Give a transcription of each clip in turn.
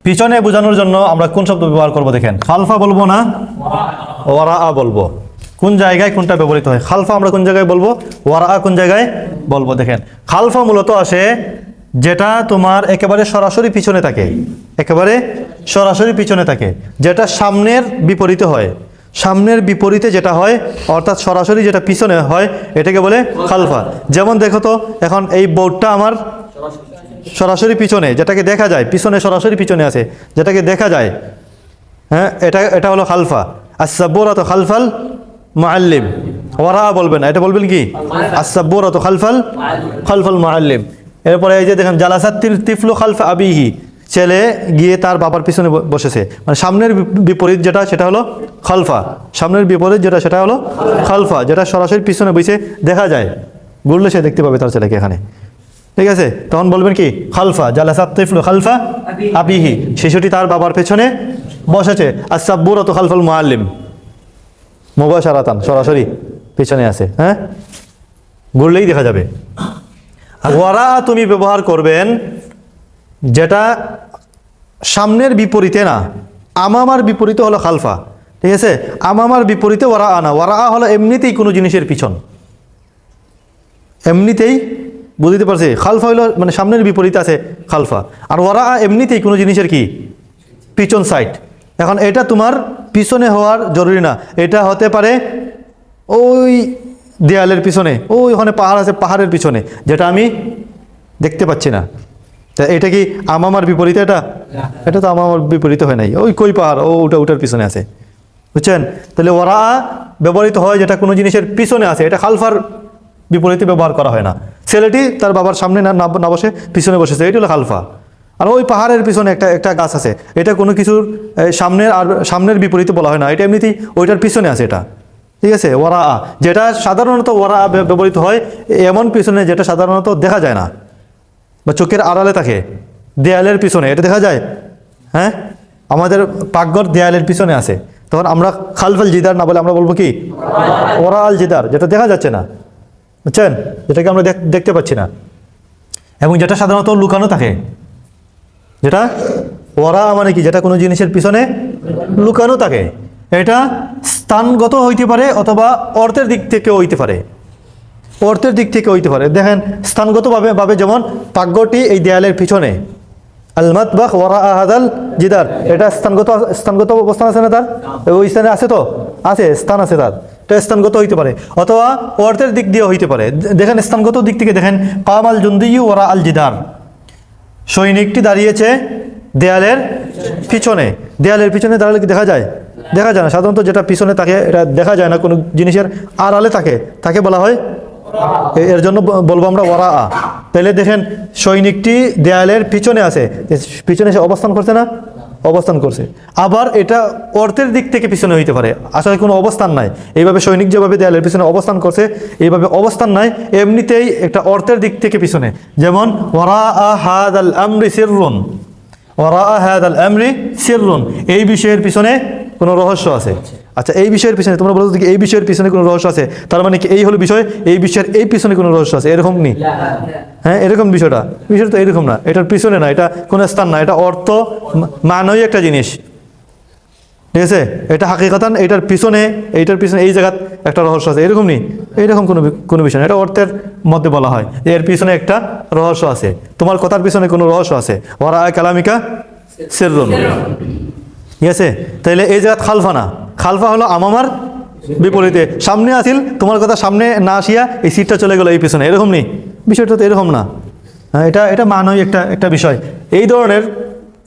পিছনে বোঝানোর জন্য আমরা কোন শব্দ ব্যবহার করব দেখেন, খালফা বলবো না ওয়ারা বলবো। কোন জায়গায় কোনটা ব্যবহৃত হয়? খালফা আমরা কোন জায়গায় বলবো, ওয়ারা কোন জায়গায় বলবো। দেখেন খালফা মূলত আসে যেটা তোমার একেবারে সরাসরি পিছনে থাকে, একেবারে সরাসরি পিছনে থাকে, যেটা সামনের বিপরীতে হয়। সামনের বিপরীতে যেটা হয় অর্থাৎ সরাসরি যেটা পিছনে হয় এটাকে বলে খালফা। যেমন দেখো তো এখন এই বোর্ডটা আমার সরাসরি পিছনে, যেটাকে দেখা যায়, পিছনে সরাসরি পিছনে আছে যেটাকে দেখা যায়, হ্যাঁ এটা হলো খালফা। আস-সাব্বুরাতু খালফাল মুআল্লিম, ওয়ারা বলবেন না, এটা বলবেন কি আস-সাব্বুরাতু খালফাল মুআল্লিম। এরপরে এই যে দেখেন জালাসাত তিফলু খালফা আবিহি, ছেলে গিয়ে তার বাবার পিছনে বসেছে, মানে সামনের বিপরীত যেটা সেটা হলো খালফা। সামনের বিপরীত যেটা সেটা হলো খালফা, যেটা সরাসরি পিছনে বসে দেখা যায়, ঘুরলে সে দেখতে পাবে তার ছেলেকে এখানে, ঠিক আছে? তখন বলবেন কি খালফা, জালাসাত তিফলু খালফা আবিহি, শিশুটি তার বাবার পেছনে বসেছে। আস-সাব্বুরাতু খালফাল মুআল্লিম, মুবাশারাতান, সরাসরি পিছনে আছে, হ্যাঁ ঘুরলেই দেখা যাবে। ওয়ারা তুমি ব্যবহার করবেন যেটা সামনের বিপরীতে না, আমামার বিপরীতে হলো খালফা, ঠিক আছে? আমামার বিপরীতে ওয়ারা না, ওয়ারা হলো এমনিতেই কোনো জিনিসের পিছন, এমনিতেই, বুঝতে পারছি? খালফা হলো মানে সামনের বিপরীতে আছে খালফা, আর ওয়ারা এমনিতেই কোনো জিনিসের কি পিছন সাইড। এখন এটা তোমার পিছনে হওয়ার জরুরি না, এটা হতে পারে ওই দেয়ালের পিছনে, ওই ওখানে পাহাড় আছে, পাহাড়ের পিছনে, যেটা আমি দেখতে পাচ্ছি না। তা এটা কি আমামার বিপরীতে? এটা তো আমামার বিপরীতে হয় নাই, ওই কই পাহাড়, ওটার পিছনে আছে, বুঝছেন? তাহলে ওরা ব্যবহৃত হয় যেটা কোনো জিনিসের পিছনে আছে, এটা খালফার বিপরীতে ব্যবহার করা হয় না। ছেলেটি তার বাবার সামনে না বসে পিছনে বসেছে, এটা হলো খালফা। আর ওই পাহাড়ের পিছনে একটা গাছ আছে, এটা কোনো কিছুর সামনের বিপরীতে বলা হয় না, এটা এমনিতেই ওইটার পিছনে আছে এটা, ঠিক আছে? ওয়ারা যেটা সাধারণত ওয়ারা ব্যবহৃত হয় এমন পিছনে যেটা সাধারণত দেখা যায় না বা চোখের আড়ালে থাকে, দেয়ালের পিছনে, এটা দেখা যায়, হ্যাঁ আমাদের পাকঘর দেয়ালের পিছনে আছে, তখন আমরা খালফাল জিদার না বলে আমরা বলবো কি ওয়ারা আল জিদার, যেটা দেখা যাচ্ছে না, বুঝছেন? যেটাকে আমরা দেখতে পাচ্ছি না এবং যেটা সাধারণত লুকানো থাকে, যেটা ওয়ারা মানে কি যেটা কোনো জিনিসের পিছনে লুকানো থাকে। এটা স্থানগত হইতে পারে অথবা অর্থের দিক থেকে হইতে পারে, অর্থের দিক থেকে হইতে পারে। দেখেন স্থানগতভাবে যেমন পাকঘরটি এই দেয়ালের পিছনে, আল মাতবাখ ওয়ারা হাদাল জিদার, এটা স্থানগত অবস্থান আছে না তার, ওই স্থানে আছে, তো আছে, স্থান আছে তার, এটা স্থানগত হইতে পারে অথবা অর্থের দিক দিয়ে হইতে পারে। দেখেন স্থানগত দিক থেকে দেখেন কামাল জুন্দিয়ু ওয়ারা আল জিদার, সৈনিকটি দাঁড়িয়েছে দেয়ালের পিছনে। দেয়ালের পিছনে দাঁড়ালে কি দেখা যায়? দেখা যায় না, সাধারণত যেটা পিছনে থাকে এটা দেখা যায় না, কোনো জিনিসের আড়ালে তাকে বলা হয়, এর জন্য বলবো আমরা ওয়ারা। তাহলে দেখেন সৈনিকটি দেয়ালের পিছনে আছে, পিছনে সে অবস্থান করছে না, অবস্থান করছে। আবার এটা অর্থের দিক থেকে পিছনে হইতে পারে, আসলে কোনো অবস্থান নাই, এইভাবে সৈনিক যেভাবে দেয়ালের পিছনে অবস্থান করছে এইভাবে অবস্থান নাই, এমনিতেই একটা অর্থের দিক থেকে পিছনে। যেমন ওয়ারা হাদাল আমরি সিররুন, ওয়ারা হাদাল আমরি সিররুন, এই বিষয়ের পিছনে কোনো রহস্য আছে। আচ্ছা এই বিষয়ের পিছনে তোমরা বলো কি এই বিষয়ের পিছনে কোনো রহস্য আছে, তার মানে কি এই হলো বিষয়, এই বিষয়ের এই পিছনে কোনো রহস্য আছে, এরকম নেই, হ্যাঁ এরকম বিষয়টা তো এরকম না, এটার পিছনে না, এটা কোনো স্থান না, এটা অর্থ মানই একটা জিনিস, ঠিক আছে? এটা হাকিকাতান এইটার পিছনে এই জায়গাত একটা রহস্য আছে, এরকম নেই, এইরকম কোনো বিষয় না, এটা অর্থের মধ্যে বলা হয় এর পিছনে একটা রহস্য আছে, তোমার কথার পিছনে কোনো রহস্য আছে। ওয়ারা কালামিকা সিররুন, ঠিক আছে? তাইলে এই জায়গাত খালফা না, খালফা হলো আমামার বিপরীতে, সামনে আসিল তোমার কথা সামনে না আসিয়া এই সিটটা চলে গেল এই পিছনে, এরকম নেই, বিষয়টা তো এরকম না। এটা মানই একটা বিষয়। এই ধরনের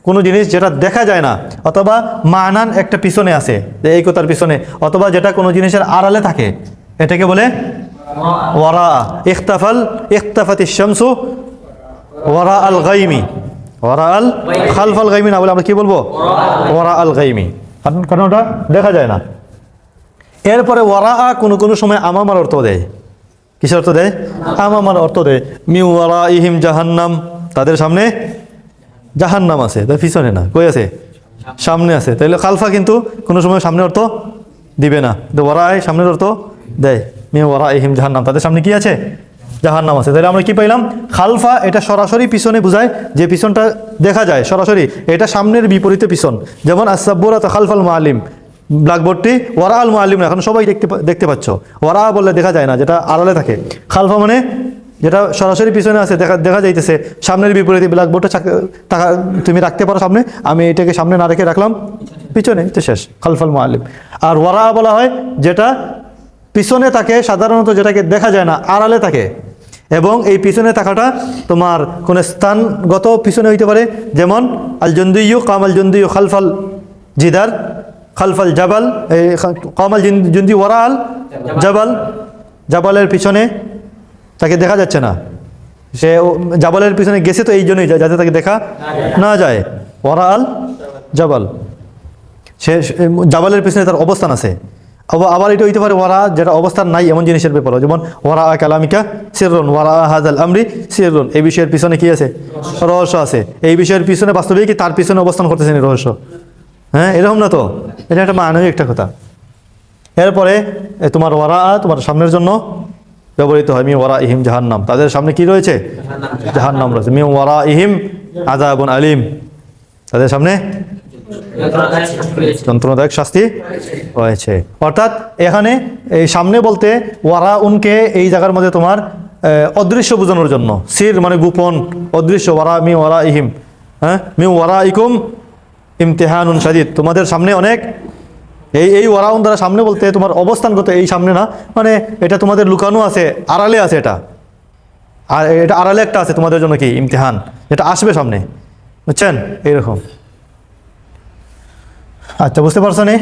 কোনো জিনিস যেটা দেখা যায় না অথবা মানান একটা পিছনে আছে, এই কথার পিছনে, অথবা যেটা কোনো জিনিসের আড়ালে থাকে, এটাকে বলে ওয়ারা। ইখতাফাতিশ শামসু ওয়ারা আল গাইমি, ওয়ারা আল খালফাল গাইমি না বলে আমরা কি বলবো ওয়ারা আল গাইমি, কারণ ওটা দেখা যায় না। এরপরে ওয়ারা কোনো সময় আমামার অর্থ দেয়, কিসের অর্থ দেয়? আমামার অর্থ দেয়। মিউ ওয়ারা ইহিম জাহান্নাম, তাদের সামনে জাহান্নাম আছে, তার পিছনে না, কই আছে? সামনে আছে। তাইলে খালফা কিন্তু কোনো সময় সামনে অর্থ দিবে না, ওয়ারা সামনের অর্থ দেয়। মিউ ওয়ারা ইহিম জাহান্নাম, তাদের সামনে কি আছে? জাহান্নাম আছে। তাহলে আমরা কি পাইলাম? খালফা এটা সরাসরি পিছনে বোঝায়, যে পিছনটা দেখা যায় সরাসরি, এটা সামনের বিপরীতে পিছন। যেমন আসাব্বুরাত খালফাল মুআল্লিম, ব্ল্যাকবোর্ডটি ওয়ারা আল মুআল্লিম, এখন সবাই দেখতে পাচ্ছ। ওয়ারা বললে দেখা যায় না, যেটা আড়ালে থাকে। খালফা মানে যেটা সরাসরি পিছনে আছে, দেখা যাইতেছে, সামনের বিপরীতে। ব্ল্যাকবোর্ডটা তুমি রাখতে পারো সামনে, আমি এটাকে সামনে না রেখে রাখলাম পিছনে, তো শেষ, খালফাল মুআল্লিম। আর ওয়ারা বলা হয় যেটা পিছনে থাকে, সাধারণত যেটাকে দেখা যায় না, আড়ালে থাকে। এবং এই পিছনে থাকাটা তোমার কোন স্থানগত পিছনে হইতে পারে, যেমন আল জন্দিয়ু কামাল জন্দিয়ু খালফাল জিদার খালফাল জাবাল, এই কামাল জন্দি ওয়ারা আল জাবাল, জাবালের পিছনে তাকে দেখা যাচ্ছে না, সে জাবালের পিছনে গেছে, তো এই জন্যই যাতে তাকে দেখা না যায়। ওয়ারা আল জাবাল, সে জাবালের পিছনে তার অবস্থান আছে। আবার এটা হইতে পারে ওয়ারা, যেটা অবস্থান নাই এমন জিনিসের ব্যাপারে, যেমন ওয়ারা কালামিকা সিররুন, ওয়ারা হাযাল আমরি সিররুন, এই বিষয়ের পিছনে কি আছে? রহস্য আছে। এই বিষয়ের পিছনে বাস্তবে কি তার পিছনে অবস্থান করতেছেন এই রহস্য? হ্যাঁ, এরকম না তো, এটা একটা মানবিক একটা কথা। এরপরে তোমার ওয়ারা তোমার সামনের জন্য ব্যবহৃত হয়, মি ওয়ারা ইহিম জাহান্নাম, তাদের সামনে কি রয়েছে? জাহান্নাম রয়েছে। মি ওয়ারা ইহিম আযাবুন আলিম, তাদের সামনে যন্ত্রণাদায়ক শাস্তি রয়েছে। অর্থাৎ এখানে এই সামনে বলতে ওয়ারা উনকে এই জায়গার মধ্যে তোমার অদৃশ্য বোঝানোর জন্য, সির মানে গোপন, অদৃশ্য, ওয়ারা মি ওয়ারা ইহিম, হ্যাঁ, মি ওয়ারা ইকুম ইমতিহানুন শাদীদ, তোমাদের সামনে অনেক, এই ওয়ারাউন দ্বারা সামনে বলতে তোমার অবস্থানগত, এই সামনে না, মানে এটা তোমাদের লুকানো আছে, আড়ালে আছে এটা, আর এটা আড়ালে একটা আছে তোমাদের জন্য কি ইমতিহান, এটা আসবে সামনে, বুঝছেন? এইরকম। আচ্ছা, বুঝতে পারছো নি?